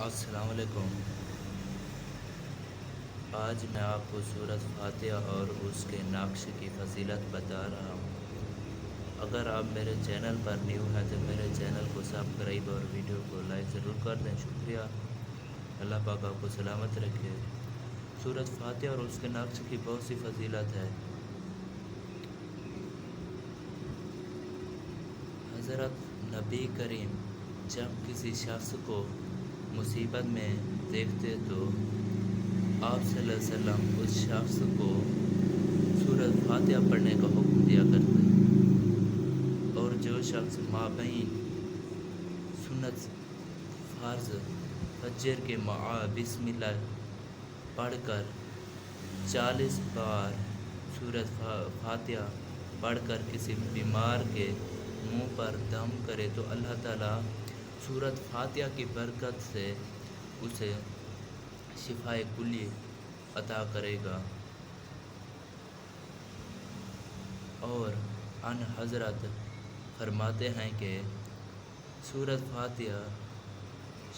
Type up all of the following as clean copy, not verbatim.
السلام علیکم۔ آج میں آپ کو سورۃ فاتحہ اور اس کے نقش کی فضیلت بتا رہا ہوں۔ اگر آپ میرے چینل پر نیو ہیں تو میرے چینل کو سبسکرائب اور ویڈیو کو لائک ضرور کر دیں، شکریہ۔ اللہ پاک آپ کو سلامت رکھے۔ سورۃ فاتحہ اور اس کے نقش کی بہت سی فضیلت ہے۔ حضرت نبی کریم جب کسی شخص کو مصیبت میں دیکھتے تو آپ صلی اللہ علیہ وسلم اس شخص کو سورۃ فاتحہ پڑھنے کا حکم دیا کرتے، اور جو شخص مابین سنت فرض فجر کے بسم اللہ پڑھ کر 40 بار سورۃ فاتحہ پڑھ کر کسی بیمار کے منہ پر دم کرے تو اللہ تعالیٰ سورۃ فاتحہ کی برکت سے اسے شفاء کلی عطا کرے گا۔ اور ان حضرت فرماتے ہیں کہ سورۃ فاتحہ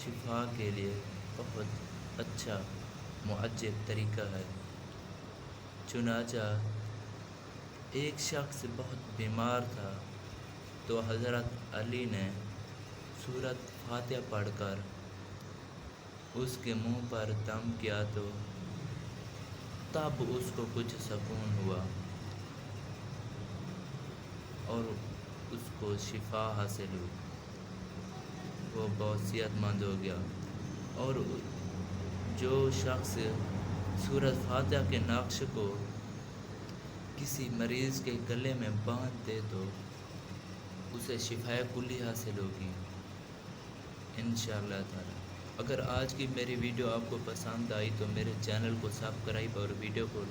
شفاء کے لیے بہت اچھا معجب طریقہ ہے۔ چنانچہ ایک شخص بہت بیمار تھا تو حضرت علی نے سورۃ فاتحہ پڑھ کر اس کے منہ پر دم کیا تو تب اس کو کچھ سکون ہوا اور اس کو شفا حاصل ہوئی، وہ بہت صحت مند ہو گیا۔ اور جو شخص سورۃ فاتحہ کے نقش کو کسی مریض کے گلے میں باندھ دے تو اسے شفاء کلی حاصل ہوگی انشاءاللہ تعالی۔ اگر آج کی میری ویڈیو آپ کو پسند آئی تو میرے چینل کو سبسکرائب اور ویڈیو کو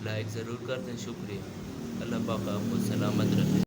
لائک ضرور کر دیں، شکریہ۔ اللہ پاک آپ کو سلامت رکھے۔